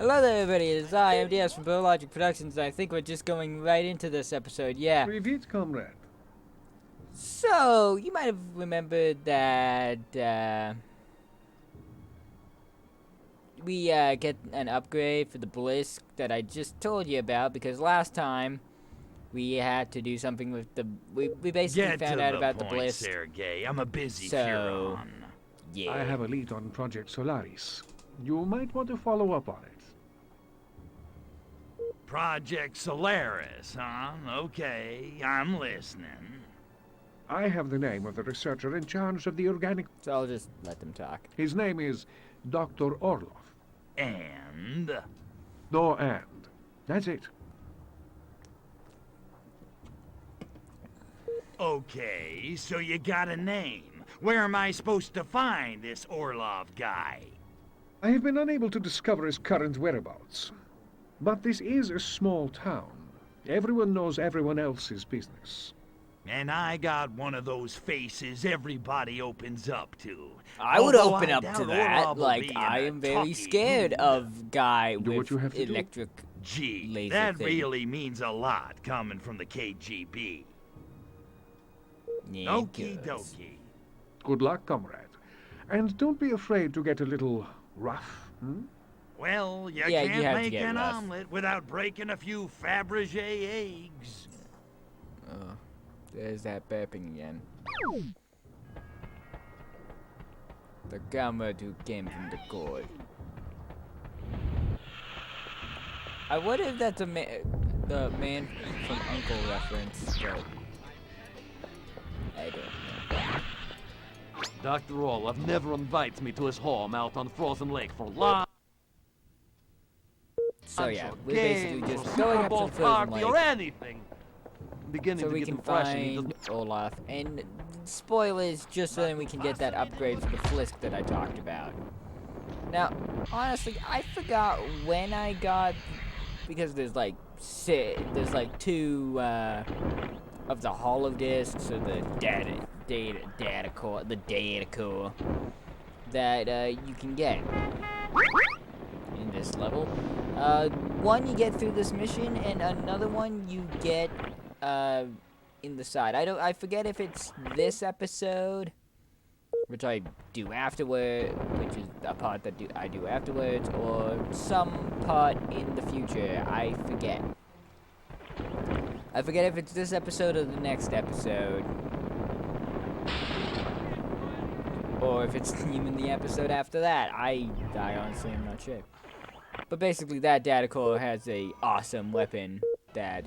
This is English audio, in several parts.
Hello there, everybody. It's I, MDS from Biologic Productions, and I think we're just going right into this episode. Yeah. Привет, comrade. So, you might have remembered that we get an upgrade for the blisk that I just told you about, because last time we had to do something with the... We basically found out about the blisk. Sergey. I'm a busy So, Furon. yeah. I have a lead on Project Solaris. You might want to follow up on it. Project Solaris, huh? Okay, I'm listening. I have the name of the researcher in charge of the organic... So I'll just let them talk. His name is Dr. Orlov. And? No and. That's it. Okay, so you got a name. Where am I supposed to find this Orlov guy? I have been unable to discover his current whereabouts. But this is a small town. Everyone knows everyone else's business. And I got one of those faces everybody opens up to. I would Although open I up to doubt that. Orlov will Like, be in I a am very talky scared mood. of guy Do what with you have to do. electric Gee, laser that thing. really means a lot coming from the KGB. Yeah, Okie it does. dokie. Good luck, comrade. And don't be afraid to get a little rough, Well, you Yeah, you can't have to make get an rough. omelet without breaking a few Fabergé eggs. Oh, there's that burping again. The comrade who came from the court. I wonder if that's the man from Uncle reference, but I don't know. Dr. Orlov never invites me to his home out on Frozen Lake for lunch. So yeah, or we're games, basically or just Super going up Bowl to the Frozen party or Lake anything. I'm beginning so to we get can the impression he find doesn't. Olaf. And spoilers, just so then we can get that upgrade for the Flisk that I talked about. Now, honestly, I forgot when I got, because there's like two of the hollow discs or the data core that you can get in this level. One you get through this mission, and another one you get in the side. I forget if it's this episode, which I do afterward, which is a part that I do afterwards, or some part in the future. I forget. I forget if it's this episode or the next episode. Or if it's even the episode after that. I honestly am not sure. But basically that data core has a awesome weapon that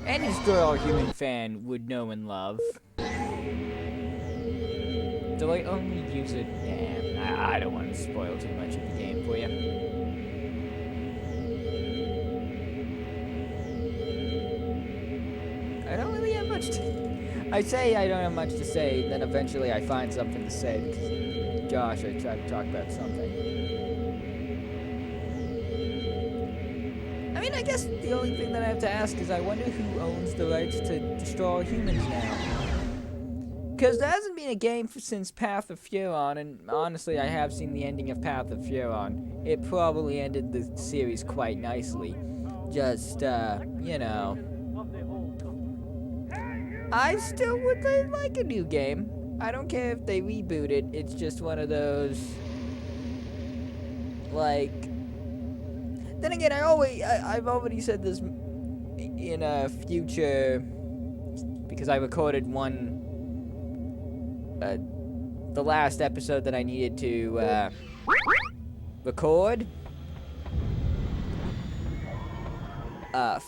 any Squirrel Human fan would know and love. Do I only use it? Nah, I don't want to spoil too much of the game for you. I don't really have much to... I say I don't have much to say, then eventually I find something to say, because Josh, I tried to talk about something. I mean, I guess the only thing that I have to ask is I wonder who owns the rights to destroy humans now. Because there hasn't been a game since Path of Furon, and honestly, I have seen the ending of Path of Furon. It probably ended the series quite nicely. Just, you know... I still would like a new game. I don't care if they reboot it. It's just one of those, like... Then again, I've already said this in a future, because I recorded the last episode that I needed to record.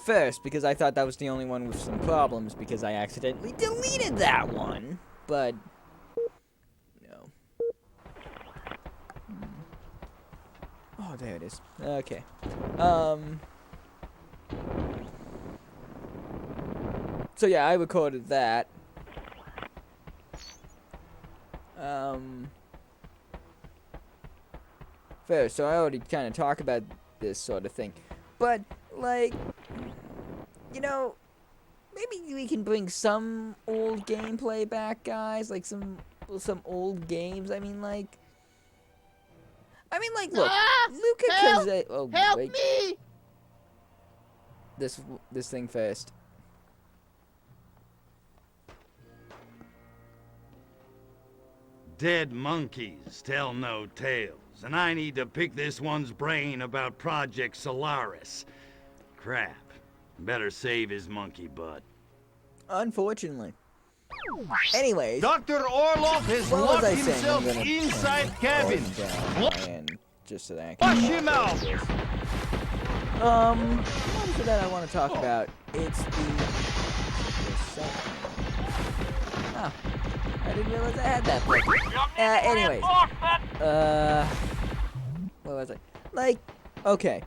First, because I thought that was the only one with some problems, because I accidentally deleted that one, but, no. Oh, there it is. Okay. So yeah, I recorded that. First, so I already kind of talk about this sort of thing, but, like, you know, maybe we can bring some old gameplay back, guys, like some old games. I mean, like, I mean, like, look, Ah! Luca Help! Kaze... Oh, Help wait. me! This thing first. Dead monkeys tell no tales, and I need to pick this one's brain about Project Solaris. Crap. Better save his monkey butt. Unfortunately. Anyways, Dr. Orlov has what was locked I saying? himself I'm gonna inside turn cabin. the volume down and just so that I Flush can him out! what is it that I want to talk about? It's the second. Oh, I didn't realize I had that book. Anyways, what was I? Like, okay,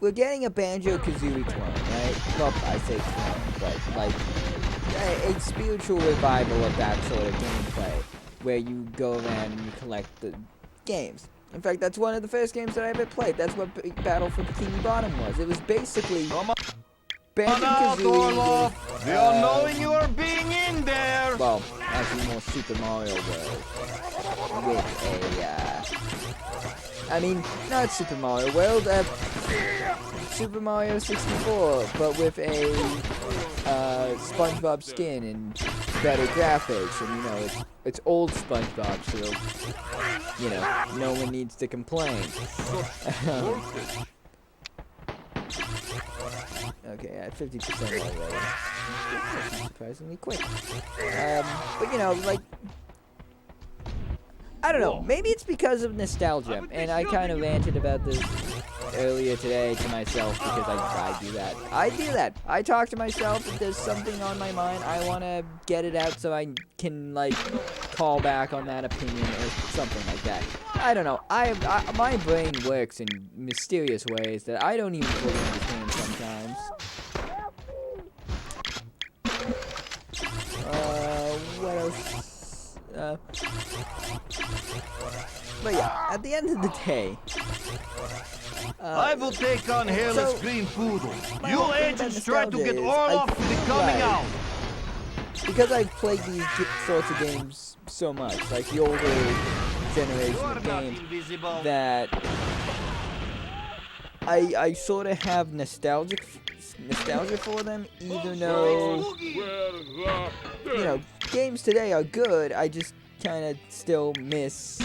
we're getting a Banjo-Kazooie clone, right? Well, I say clone, but like a spiritual revival of that sort of gameplay, where you go around and you collect the games. In fact, that's one of the first games that I ever played. That's what Battle for Bikini Bottom was. It was basically Banjo-Kazooie with, They are knowing you are being in there. well, actually more Super Mario World with a, I mean, not Super Mario World, Super Mario 64, but with a SpongeBob skin and better graphics, and you know, it's old SpongeBob, so you know, no one needs to complain. Okay, at 50% already. That's surprisingly quick. But you know, like, I don't know, maybe it's because of nostalgia, and I kind of ranted about this earlier today to myself because I do that. I do that. I talk to myself if there's something on my mind. I want to get it out so I can, like, call back on that opinion or something like that. I don't know. My brain works in mysterious ways that I don't even fully understand sometimes. What else? But yeah, at the end of the day, I will take on Hairless so, Green Poodle. my You whole thing about agents try to nostalgia get is Orlov to be coming right. out. Because I've played these sorts of games so much, like the older generation You are of not games, invisible. that I sort of have nostalgia for them, even though, you know, games today are good. I just kind of still miss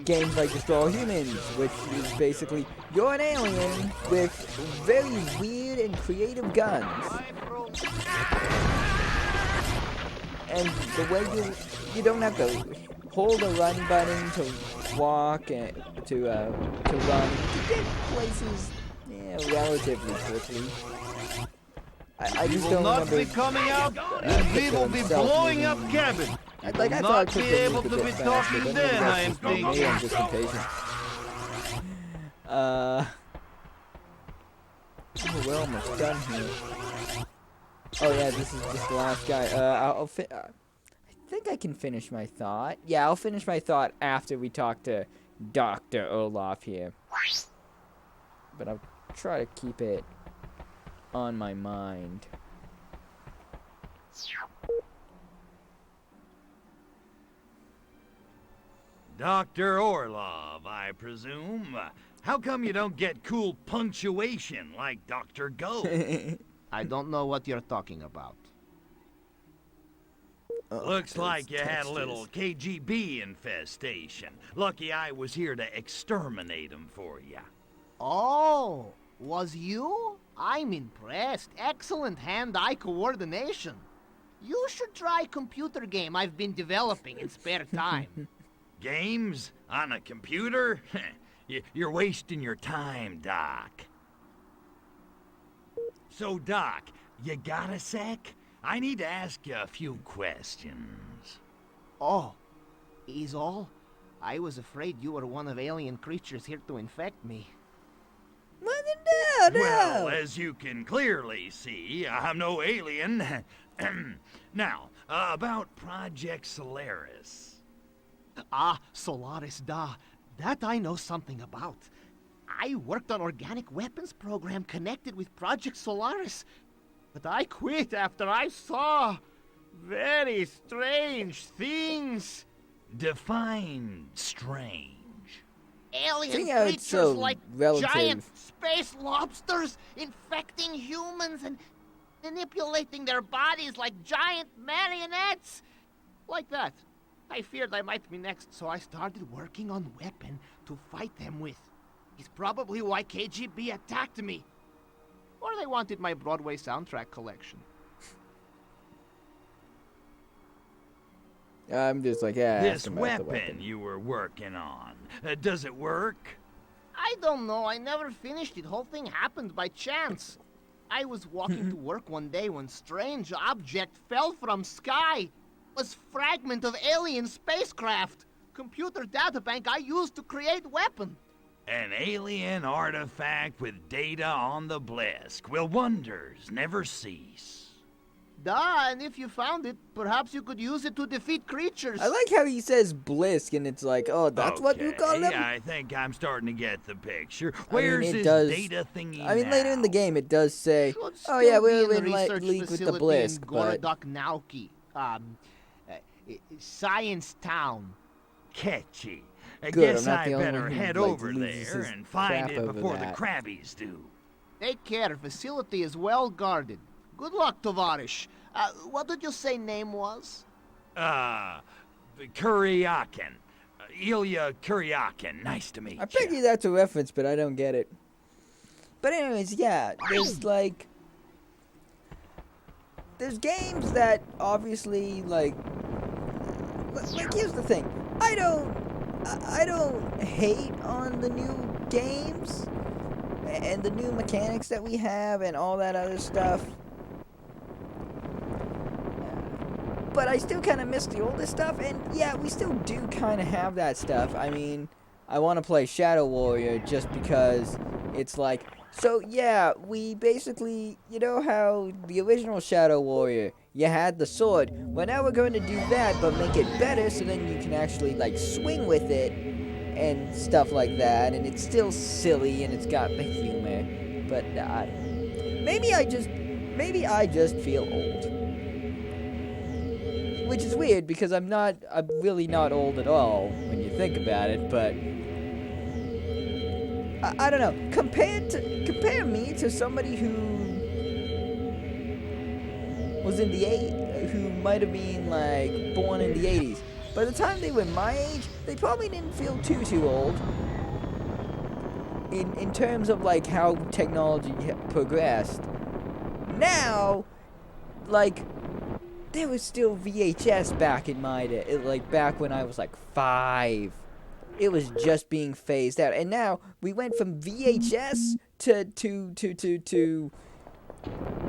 games like Destroy All Humans, which is basically you're an alien with very weird and creative guns, and the way you don't have to hold a run button to walk and to run. You can get places relatively quickly. I We just will don't not remember. be coming out, and we will be blowing up cabin. Like, I will thought not be Crypto able moved a to bit be faster, talking but then, maybe I that's am just me. Maybe thinking. I'm just impatient. Oh, we're almost done here. Oh yeah, this is just the last guy. I think I can finish my thought. Yeah, I'll finish my thought after we talk to Dr. Olaf here. But I'll try to keep it on my mind. Dr. Orlov, I presume. How come you don't get cool punctuation like Dr. Go? I don't know what you're talking about. Looks like you had a little KGB infestation. Lucky I was here to exterminate them for you. Oh, was you? I'm impressed. Excellent hand-eye coordination. You should try computer game I've been developing in spare time. Games? On a computer? You're wasting your time, Doc. So, Doc, you got a sec? I need to ask you a few questions. Oh, is all? I was afraid you were one of alien creatures here to infect me. No. Well, as you can clearly see, I'm no alien. Now, about Project Solaris. Ah, Solaris, da. That I know something about. I worked on organic weapons program connected with Project Solaris, but I quit after I saw very strange things. Define strange. Alien Seeing how creatures it's so like relative. giant space lobsters infecting humans and manipulating their bodies like giant marionettes. Like that. I feared I might be next, so I started working on weapon to fight them with. It's probably why KGB attacked me. Or they wanted my Broadway soundtrack collection. I'm just like, yeah. This ask him about the weapon you were working on, does it work? I don't know. I never finished it. Whole thing happened by chance. I was walking to work one day when strange object fell from sky. Was fragment of alien spacecraft. Computer databank I used to create weapon. An alien artifact with data on the blisk. Will wonders never cease? Duh, and if you found it, perhaps you could use it to defeat creatures. I like how he says blisk, and it's like, oh, that's what you call them? I think I'm starting to get the picture. I mean, Where's it this does- data thingy I mean, later in the now? game, it does say, Should oh still yeah, be we're in in the research league with the facility blisk, in but Gorodok Science Town. Catchy. I Good, guess I'm not I the only better one who, head like, over loses there his and find crap it over before that. the crabbies do. Take care. Facility is well guarded. Good luck, Tovarish. What did you say name was? Kuryakin. Ilya Kuryakin. Nice to meet I bet you that's a reference, but I don't get it. But anyways, yeah, there's games that obviously, like here's the thing. I don't hate on the new games and the new mechanics that we have and all that other stuff. But I still kind of miss the older stuff, and yeah, we still do kind of have that stuff. I mean, I want to play Shadow Warrior just because it's like, so yeah, we basically, you know how the original Shadow Warrior, you had the sword. Well, now we're going to do that, but make it better so then you can actually, like, swing with it and stuff like that, and it's still silly and it's got the humor, but maybe I just feel old. Which is weird because I'm really not old at all when you think about it, but I don't know. Compare me to somebody who was in the who might have been like born in the 80s. By the time they were my age, they probably didn't feel too old. In terms of like how technology progressed. Now, like, there was still VHS back in my day, like back when I was like 5. It was just being phased out, and now we went from VHS to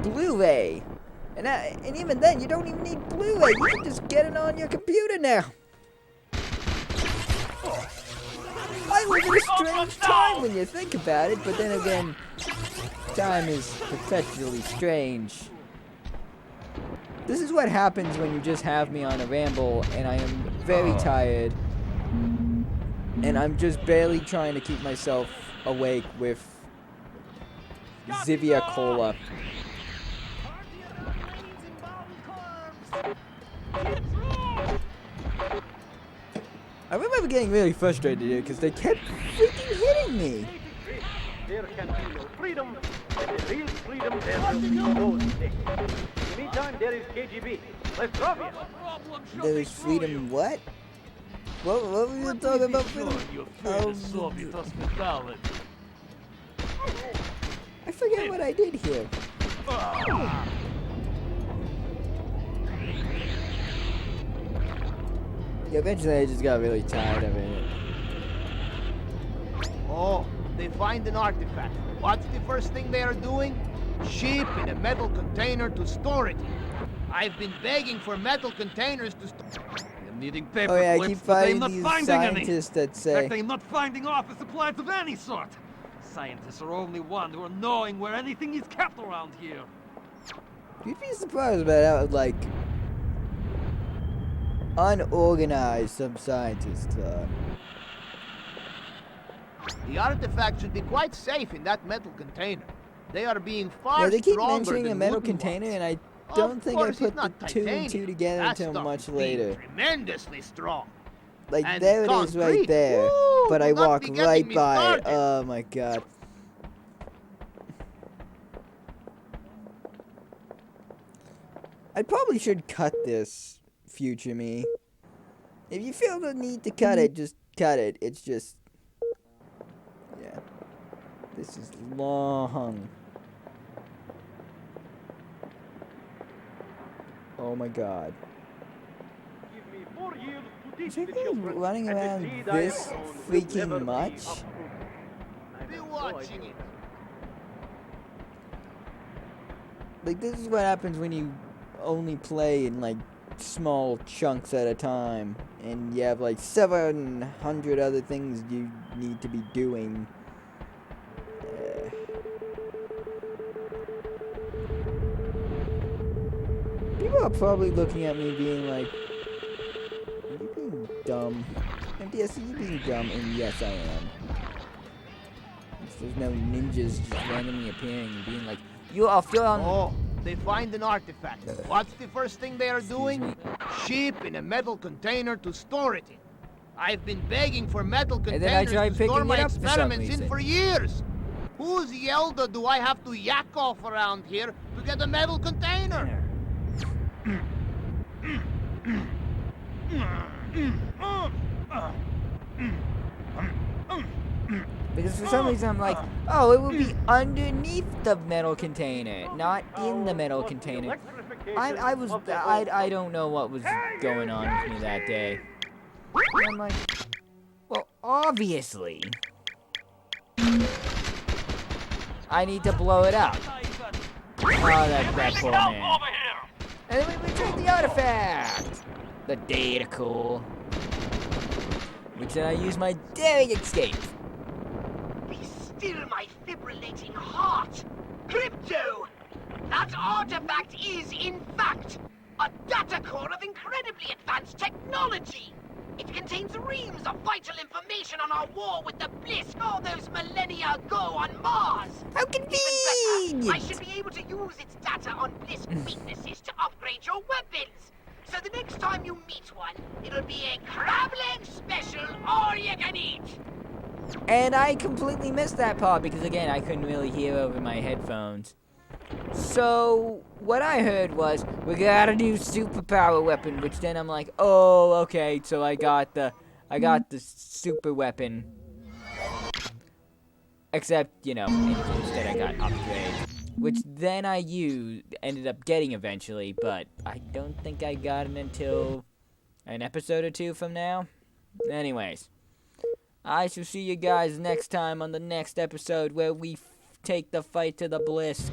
Blu-ray, and even then you don't even need Blu-ray. You can just get it on your computer now. I live in a strange time when you think about it, but then again, time is perpetually strange. This is what happens when you just have me on a ramble, and I am very tired, and I'm just barely trying to keep myself awake with Zivia Cola. I remember getting really frustrated here because they kept freaking hitting me. There can be no freedom, and the real freedom there will be no state. In the meantime, there is KGB. Let's drop it. There is freedom what? What were you talking about freedom? I forget what I did here. Yeah, eventually I just got really tired of it. Oh, they find an artifact. What's the first thing they are doing? Ship in a metal container to store it. I've been begging for metal containers to store. I'm needing paper Oh yeah, I clips, keep but I'm finding not these finding scientists that any. In say, fact, I'm not finding office supplies of any sort. Scientists are only one who are knowing where anything is kept around here. you'd be surprised about how, like, unorganized some scientists are. The artifact should be quite safe in that metal container. They are being far Yeah, they keep stronger mentioning than a metal wooden container, ones. and I Of don't think I course, it's put not the 2 and 2 titanium. together That until stuff much is being later. tremendously strong. Like, And there it is right concrete, there. woo! but do I not walk be getting right me by it. started. Oh my god. I probably should cut this, future me. If you feel the need to cut it, just cut it. It's just... yeah. This is long. Oh my god. Give me 4 years to Is teach that the guy children, running and the around seed I have this sown will freaking never be much? uprooted. I Be have no watching idea. it. Like, this is what happens when you only play in, like, small chunks at a time. And you have, like, 700 other things you need to be doing. People are probably looking at me being like, are you being dumb? MDS, are you being dumb? And yes, I am. There's no ninjas just randomly appearing and being like, you are from... Oh, they find an artifact. What's the first thing they are doing? me. Ship in a metal container to store it in. I've been begging for metal And then I containers tried to store picking my it up for some experiments in reason. for years. Whose Yelda do I have to yak off around here to get a metal container? Because for some reason I'm like, oh, it would be underneath the metal container, not in the metal container. I don't know what was going on with me that day. And I'm like, well, obviously, I need to blow it up. Oh, that poor man. And then we retrieve the artifact, the data core, which then I use my daring escape. Be still, my fibrillating heart! Crypto! That artifact is, in fact, a data core of incredibly advanced technology! It contains reams of vital information on our war with the Blisk all those millennia ago on Mars! How Even convenient! better, I should be able to use its data on Blisk weaknesses to upgrade your weapons! So the next time you meet one, it'll be a crab leg special all you can eat! And I completely missed that part because, again, I couldn't really hear over my headphones. So, what I heard was, we got a new superpower weapon, which then I'm like, oh, okay, so I got the super weapon. Except, you know, instead I got upgrades. Which then I ended up getting eventually, but I don't think I got it until an episode or two from now. Anyways. I shall see you guys next time on the next episode where we take the fight to the Blisk.